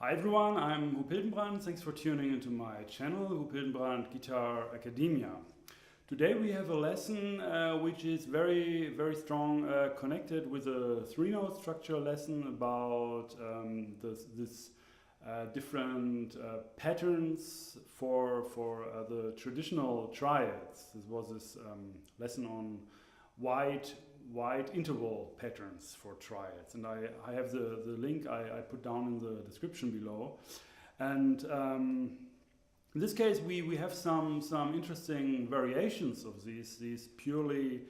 Hi everyone, I'm Huub Hildenbrand. Thanks for tuning into my channel, Huub Hildenbrand Guitar Academia. Today we have a lesson which is very strong connected with a three-note structure lesson about this different patterns for the traditional triads. This was this lesson on wide interval patterns for triads, and I have the link I put down in the description below. And in this case we have some interesting variations of these purely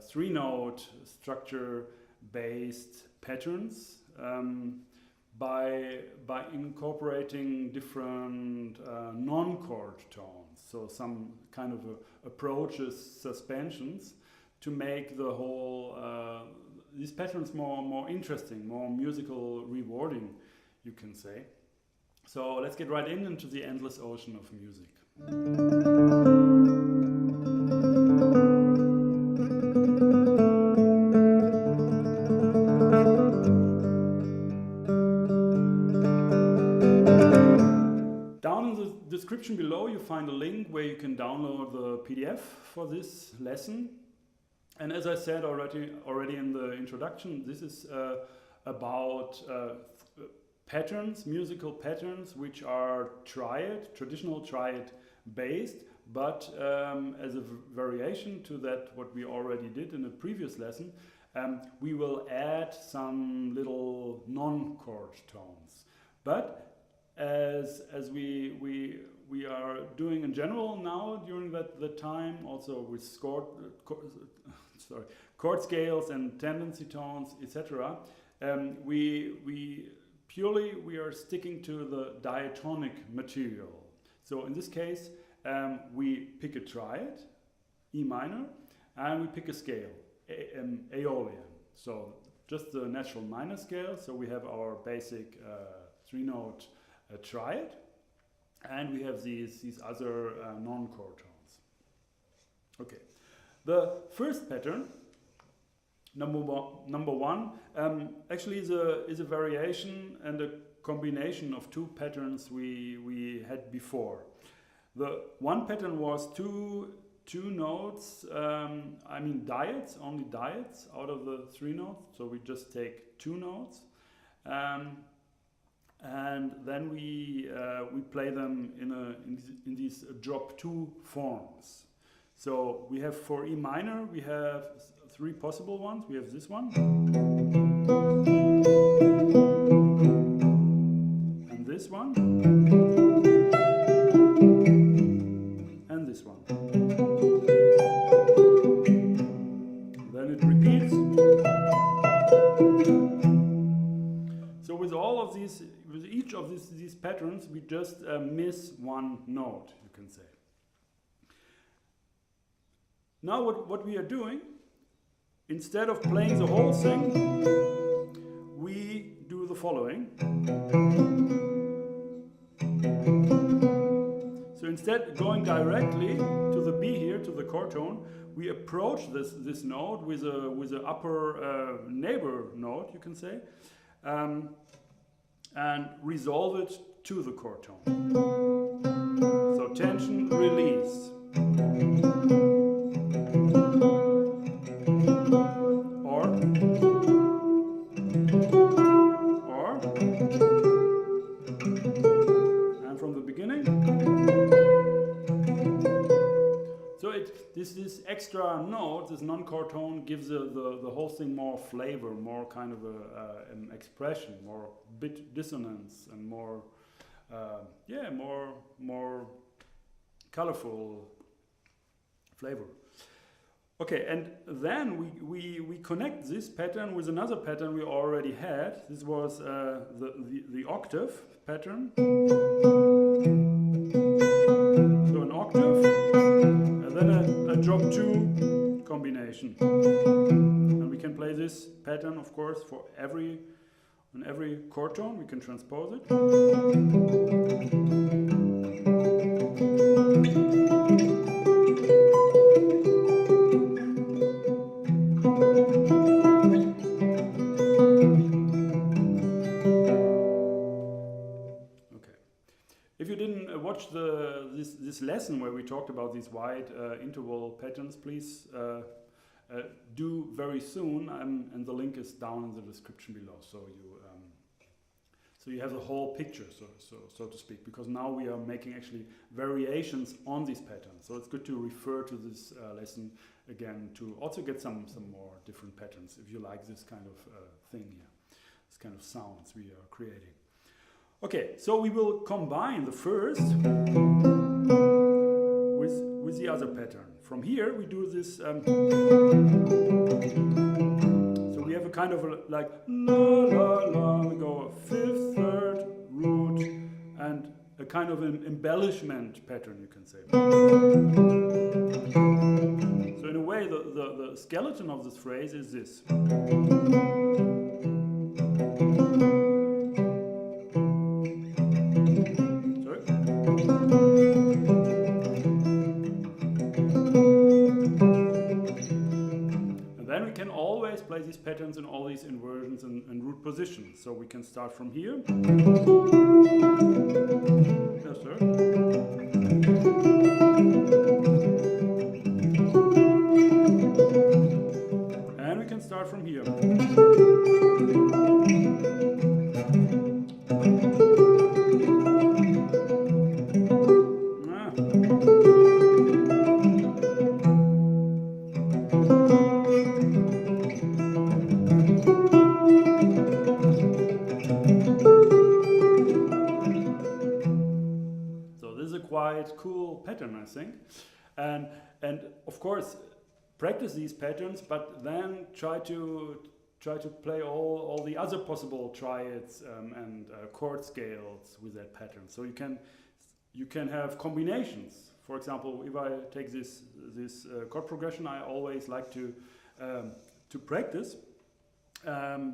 three-note structure based patterns by incorporating different non-chord tones, so some kind of approaches, suspensions, to make the whole these patterns more interesting, more musical rewarding, you can say. So let's get right into the endless ocean of music. Down in the description below you find a link where you can download the PDF for this lesson. And as I said already in the introduction, this is about patterns, musical patterns, which are traditional triad based, but as a variation to that what we already did in a previous lesson, we will add some little non-chord tones. But as we are doing in general now during that time, also with chord scales and tendency tones, etc. We are sticking to the diatonic material. So in this case, we pick a triad, E minor, and we pick a scale, Aeolian. So just the natural minor scale. So we have our basic three-note triad, and we have these other non-chord tones. Okay. The first pattern, number one, actually is a variation and a combination of two patterns we had before. The one pattern was two notes, I mean diads, only diads out of the three notes. So we just take two notes, and then we play them in these drop two forms. So we have for E minor, we have three possible ones. We have this one, and this one, and this one. Then it repeats. So with all of these, with each of these patterns, we just miss one note, you can say. Now what we are doing, instead of playing the whole thing, we do the following. So instead going directly to the B here, to the chord tone, we approach this note with a upper neighbor note, you can say, and resolve it to the chord tone. So tension, release. And from the beginning. So this extra note, this non-chord tone, gives the whole thing more flavor, more kind of an expression, more bit dissonance, and more more colorful flavor. Okay, and then we connect this pattern with another pattern we already had. This was the octave pattern. So an octave, and then a drop two combination. And we can play this pattern, of course, for on every chord tone. We can transpose it. if you didn't watch this lesson where we talked about these wide interval patterns, please do very soon, and the link is down in the description below. So you have the whole picture, so to speak, because now we are making actually variations on these patterns. So it's good to refer to this lesson again to also get some more different patterns if you like this kind of thing here, this kind of sounds we are creating. Okay, so we will combine the first with the other pattern. From here we do this. So we have a kind of like la la la. We go fifth, third, root, and a kind of an embellishment pattern, you can say. So in a way, the skeleton of this phrase is this. Play these patterns in all these inversions and root positions. So we can start from here. Yes, sir. And we can start from here. Cool pattern, I think, and of course practice these patterns, but then try to play all the other possible triads and chord scales with that pattern. So you can have combinations. For example, if I take this chord progression, I always like to practice. A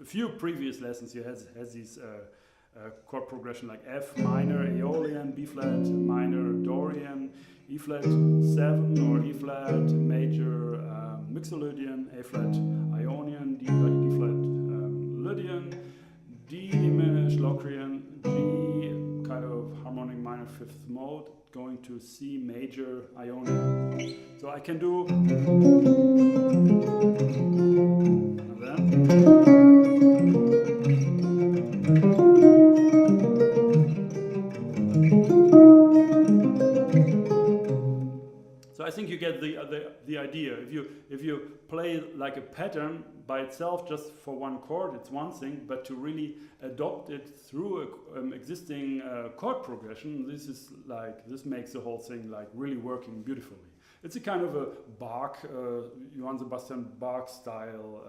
few previous lessons you has these. Chord progression like F minor, Aeolian, B flat, minor, Dorian, E flat 7 or E flat, major, Mixolydian, A flat, Ionian, D flat, Lydian, D diminished, Locrian, G kind of harmonic minor fifth mode, going to C major, Ionian. So I can do, and then. So I think you get the idea. If you play like a pattern by itself just for one chord, it's one thing, but to really adopt it through an existing chord progression, this makes the whole thing like really working beautifully. It's a kind of a Bach, Johann Sebastian Bach style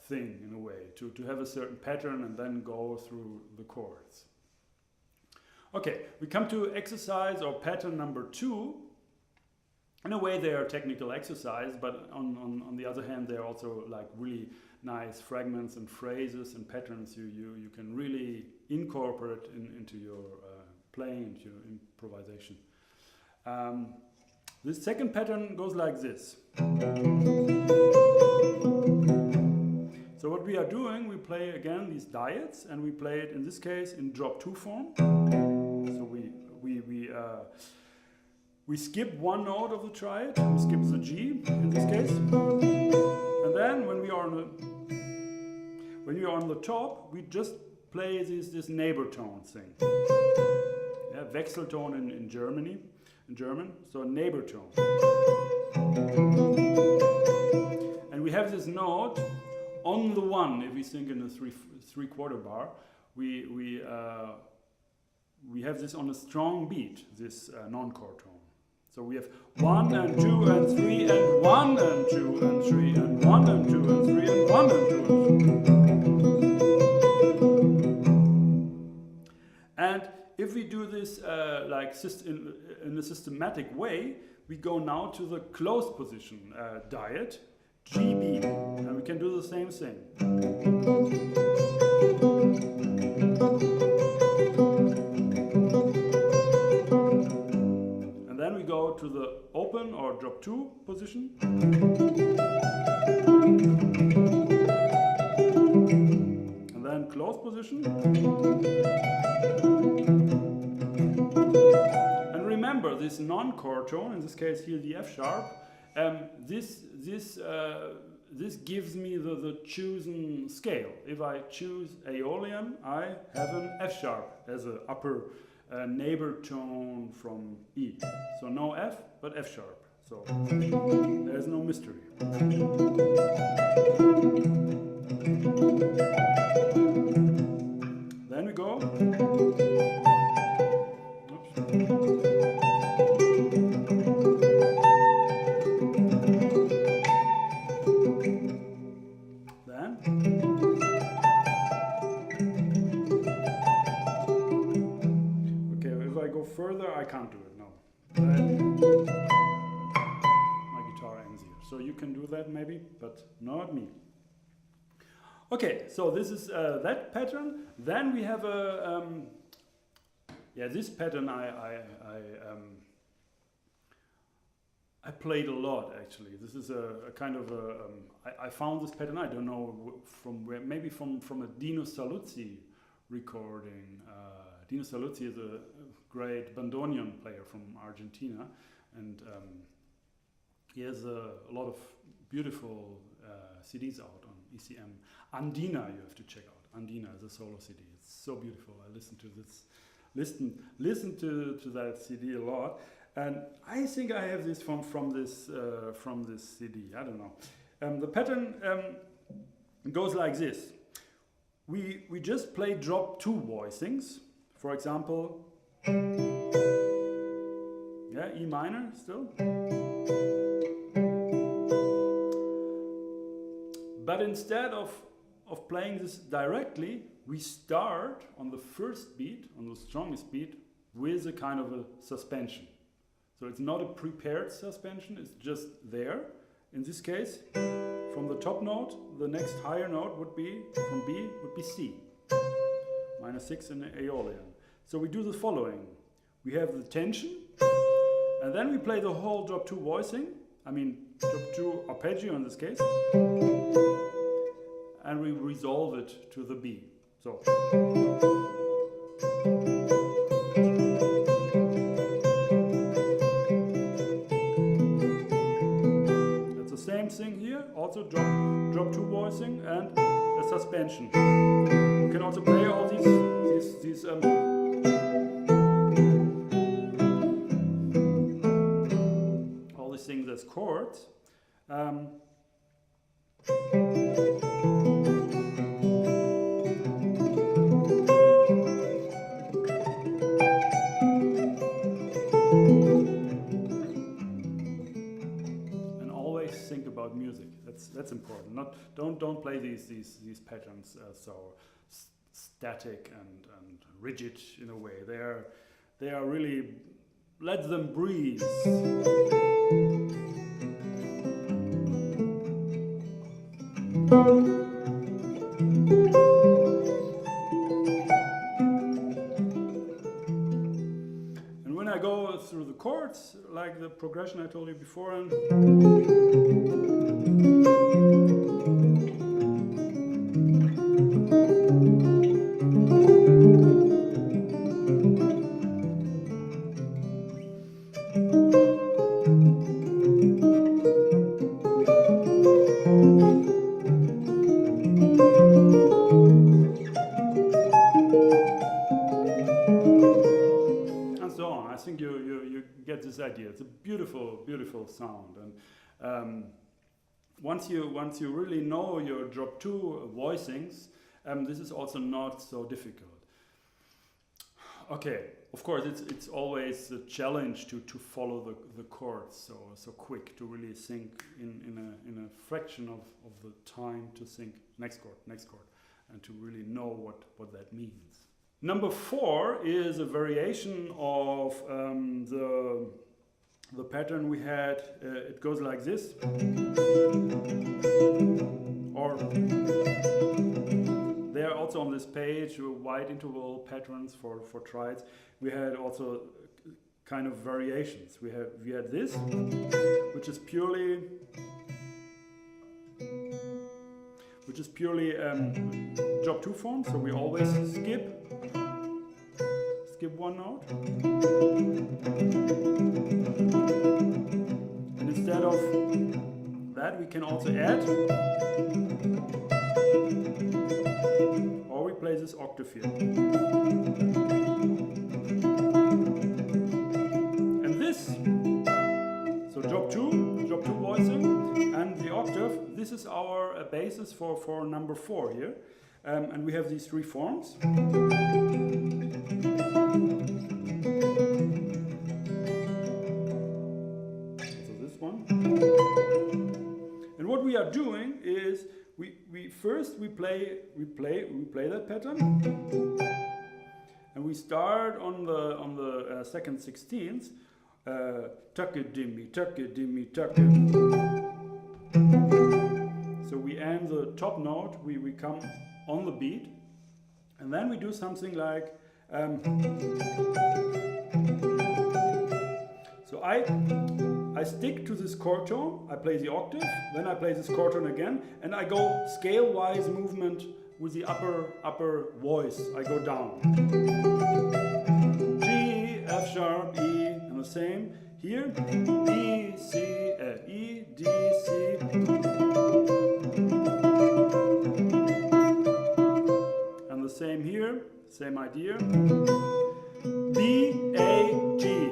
thing in a way, to have a certain pattern and then go through the chords. Okay, we come to exercise or pattern number 2. In a way they are technical exercise, but on the other hand they're also like really nice fragments and phrases and patterns you can really incorporate into your playing, into your improvisation. This second pattern goes like this. So what we are doing, we play again these diads, and we play it in this case in drop 2 form. So we skip one note of the triad, we skip the G in this case, and then when we are on the top, we just play this neighbor tone thing. Yeah, Wechselton in German, so a neighbor tone. And we have this note on the 1. If we sing in a 3/4 bar, we have this on a strong beat, this non-chord tone. So we have 1 and 2 and 3 and 1 and 2 and 3 and 1 and 2 and 3 and 1 and 2 and 3. And if we do this in a systematic way, we go now to the closed position diad, GB, and we can do the same thing. And then we go to the open or drop 2 position. And then closed position. And remember this non-chord tone, in this case here the F sharp, this gives me the chosen scale. If I choose Aeolian, I have an F sharp as an upper neighbor tone from E. So no F, but F sharp. So there's no mystery. Then we go. Oops. Then. Okay, if I go further, I can't do it, no. My guitar ends here. So you can do that maybe, but not me. Okay, so this is that pattern. Then we have a this pattern I played a lot actually. This is a kind of I found this pattern. I don't know from where. Maybe from a Dino Saluzzi recording. Dino Saluzzi is a great bandoneon player from Argentina, and he has a lot of beautiful CDs out on ECM. Andina, you have to check out. Andina is a solo CD. It's so beautiful. I listen to this, listen to that CD a lot, and I think I have this from this CD. I don't know. The pattern goes like this. We just play drop 2 voicings. For example, yeah, E minor still. But instead of playing this directly, we start on the first beat, on the strongest beat, with a kind of a suspension. So it's not a prepared suspension, it's just there. In this case, from the top note, the next higher note would be, from B, would be C. -6 in the Aeolian. So we do the following. We have the tension, and then we play the whole drop 2 voicing, I mean drop 2 arpeggio in this case, and we resolve it to the B. So it's the same thing here, also drop 2 voicing and a suspension. You can also play all these things as chords. That's important. Don't play these patterns so static and rigid in a way. They are really, let them breathe. And when I go through the chords, like the progression I told you before, and so on. I think you get this idea. It's a beautiful sound, and once you really know your drop 2 voicings, this is also not so difficult. Okay, of course it's always a challenge to follow the chords so quick, to really think in a fraction of the time to think next chord, and to really know what that means. Number 4 is a variation of the pattern we had. It goes like this, or they are also on this page, wide interval patterns for triads. We had also kind of variations. We had this, which is purely which is purely job 2 form, so we always skip one note. And instead of that, we can also add, or we play this octave here. And this, so job 2 voicing, and the octave, this is our basis for number 4 here. And we have these 3 forms. And what we are doing is we first play that pattern, and we start on the second 16th, tuck it dimmy, tuck it dimmy, tuck it. So we end the top note, we come on the beat, and then we do something like so I stick to this chord tone, I play the octave, then I play this chord tone again, and I go scale-wise movement with the upper voice. I go down. G, F sharp, E, and the same here. E, C, F, E, D, C. And the same here, same idea. B, A, G.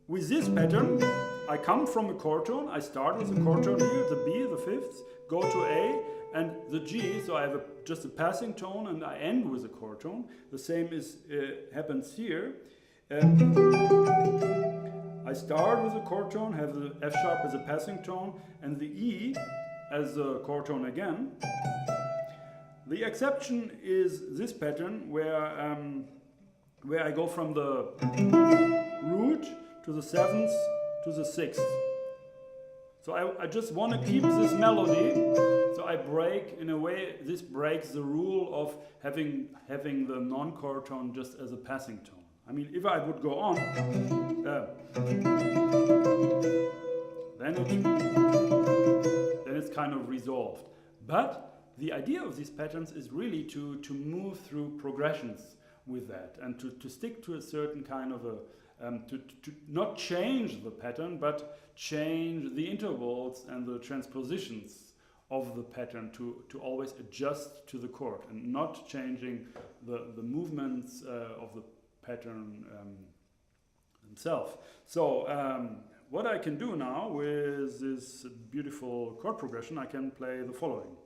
With this pattern, I come from a chord tone, I start with a chord tone here, the B, the 5th, go to A, and the G, so I have just a passing tone, and I end with a chord tone. The same happens here. I start with a chord tone, have the F sharp as a passing tone, and the E as a chord tone again. The exception is this pattern where I go from the root to the 7th to the 6th. So I just want to keep this melody. So I break, in a way, this breaks the rule of having the non-chord tone just as a passing tone. I mean, if I would go on, then it's kind of resolved. But the idea of these patterns is really to move through progressions with that, and to stick to a certain kind of to not change the pattern, but change the intervals and the transpositions of the pattern to always adjust to the chord, and not changing the movements of the pattern themselves. So what I can do now with this beautiful chord progression, I can play the following.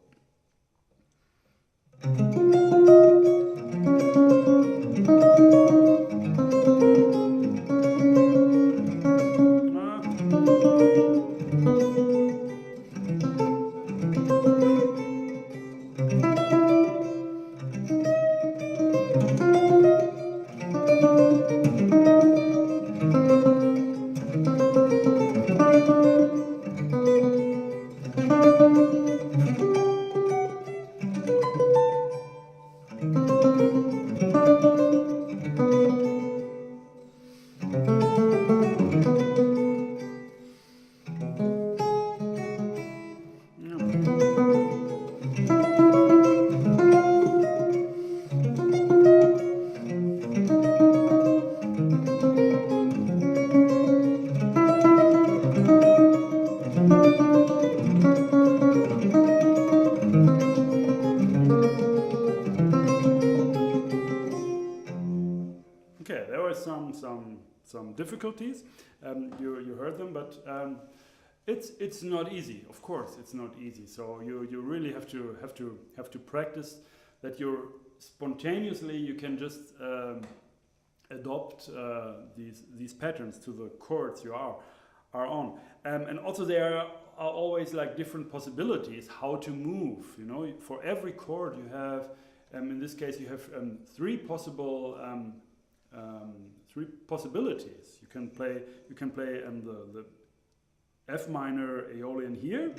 Some difficulties. You heard them, but it's not easy. Of course, it's not easy. So you really have to practice that. You're spontaneously you can just adopt these patterns to the chords you are on. And also there are always like different possibilities how to move. You know, for every chord you have. In this case, you have 3 possible. 3 possibilities. You can play the F minor Aeolian here,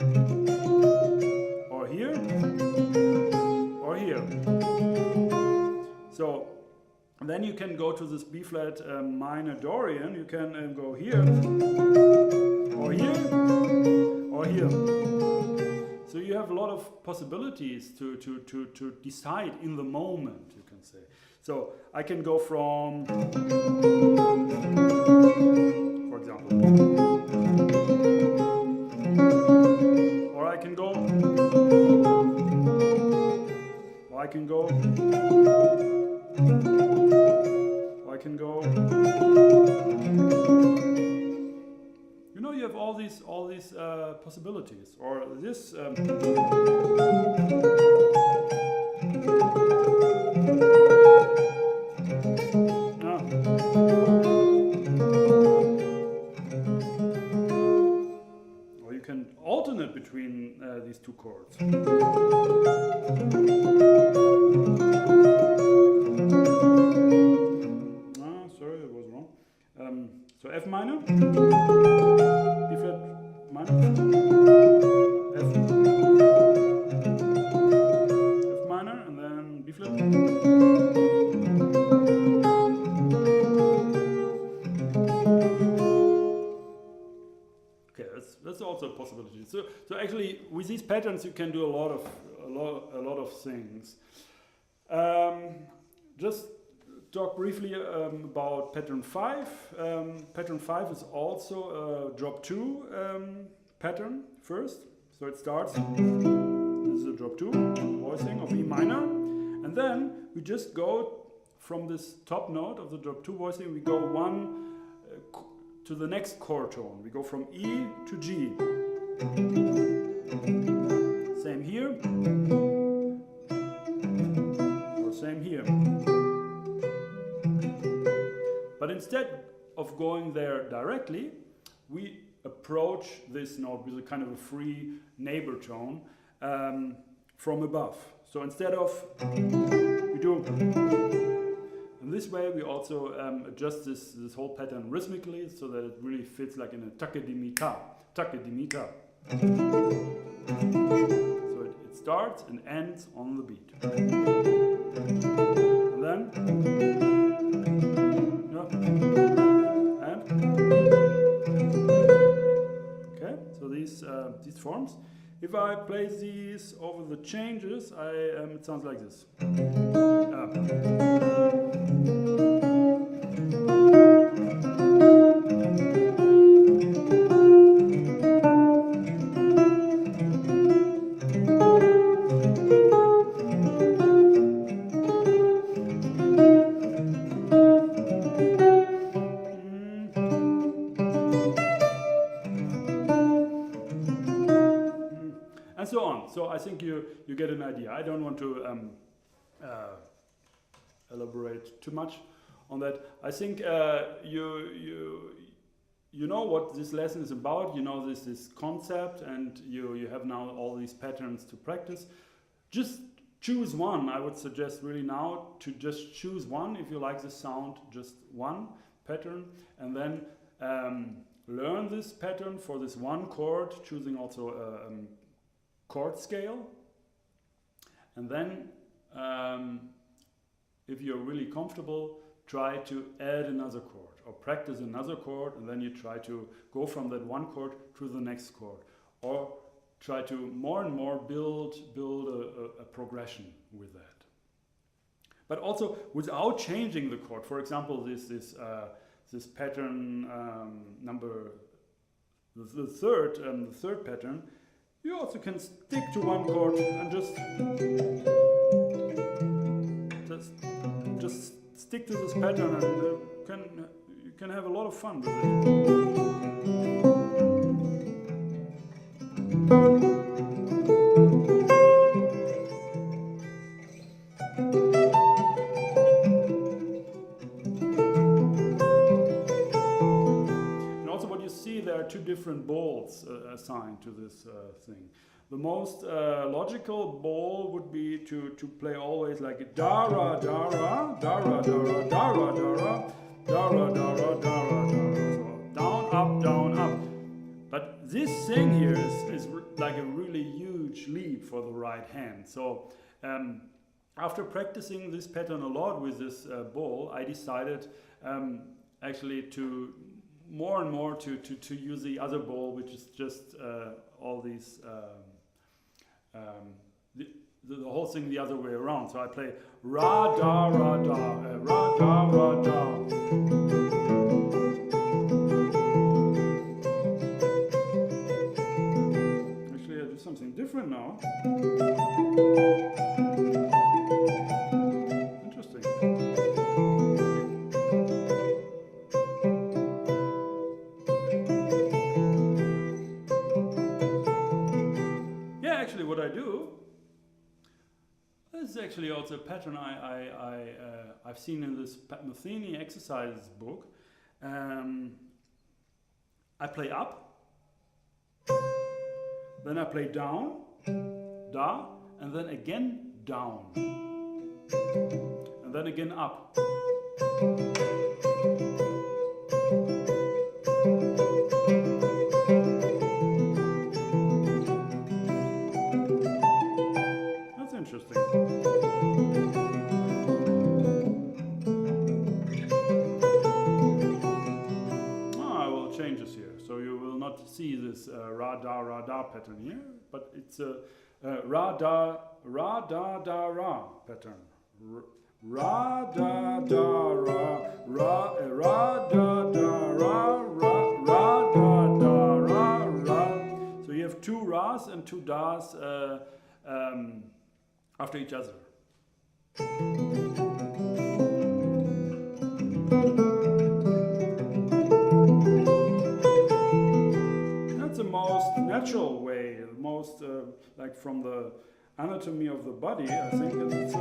or here, or here. So then you can go to this B flat minor Dorian. You can go here or here, or here. So you have a lot of possibilities to decide in the moment, you can say. So I can go from, for example, or I can go, or I can go, or I can go. You know, you have all these possibilities. Or this. Or you can alternate between these two chords. Sorry, that was wrong. So F minor, B flat minor, F minor, and then B flat. Okay, that's also a possibility. So actually, with these patterns, you can do a lot of things. Just talk briefly about pattern 5. Pattern 5 is also a drop 2 pattern first. So it starts, this is a drop 2 voicing of E minor, and then we just go from this top note of the drop 2 voicing, we go one to the next chord tone. We go from E to G. Same here, or same here. But instead of going there directly, we approach this note with a kind of a free neighbor tone from above. So instead of, we do, in this way we also adjust this whole pattern rhythmically so that it really fits like in a takedimita, takedimita. So it starts and ends on the beat. And then, okay, so these forms. If I play these over the changes, it sounds like this. And so on. So I think you get an idea. I don't want to elaborate too much on that. I think you know what this lesson is about. You know this concept, and you have now all these patterns to practice. Just choose one. I would suggest really now to just choose one. If you like the sound, just one pattern, and then learn this pattern for this one chord, choosing also a chord scale, and then if you're really comfortable, try to add another chord or practice another chord, and then you try to go from that one chord to the next chord, or try to more and more build a progression with that, but also without changing the chord. For example, this pattern number, the third pattern, you also can stick to one chord and just stick to this pattern, and you can have a lot of fun with There are two different balls assigned to this thing. The most logical ball would be to play always like a dara dara dara dara dara dara dara dara dara dara. So down up. But this thing here is like a really huge leap for the right hand. So after practicing this pattern a lot with this ball, I decided actually to more and more to use the other ball, which is just all these the whole thing the other way around. So I play ra da ra da ra da ra da. Actually, I do something different now. Interesting. Yeah, actually, what I do. This is actually also a pattern I've seen in this Pat Metheny exercises book. I play up, then I play down, da, and then again down, and then again up. That's interesting. Changes here, so you will not see this ra da pattern here, but it's a ra da da ra pattern. Ra da da ra ra da da ra ra da da ra. So you have two ras and two das after each other. The most natural way, the most like from the anatomy of the body, I think it's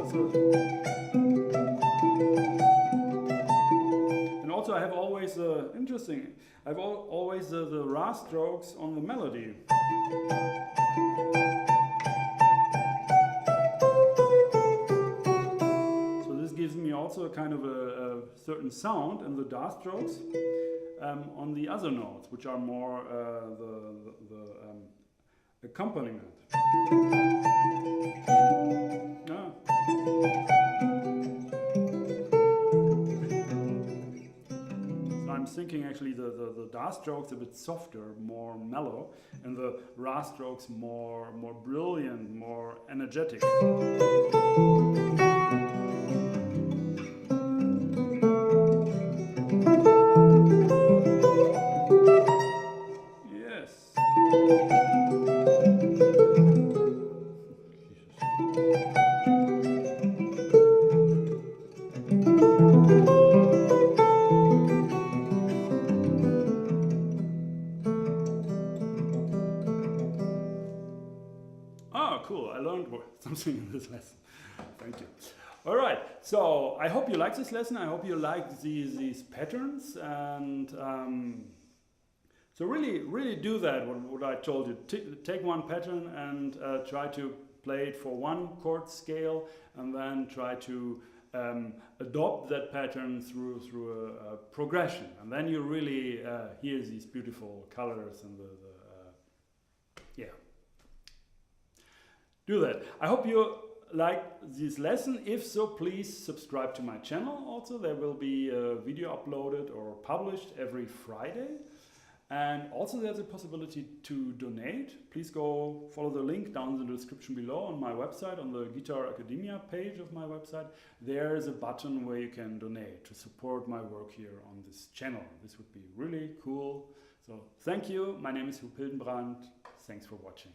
and also I have always interesting. I've always the ra strokes on the melody. So this gives me also a kind of a certain sound in the da strokes. On the other notes, which are more the accompaniment. Yeah. So I'm thinking actually the da strokes a bit softer, more mellow, and the ra strokes more brilliant, more energetic. Cool, I learned something in this lesson. Thank you. All right, so I hope you like this lesson. I hope you like these patterns, and so really do that, what I told you. Take one pattern and try to play it for one chord scale, and then try to adopt that pattern through a progression. And then you really hear these beautiful colors and yeah. Do that. I hope you like this lesson. If so, please subscribe to my channel. Also, there will be a video uploaded or published every Friday. And also there's a possibility to donate. Please go follow the link down in the description below on my website, on the Guitar Academia page of my website. There is a button where you can donate to support my work here on this channel. This would be really cool. So thank you. My name is Huub Hildenbrand. Thanks for watching.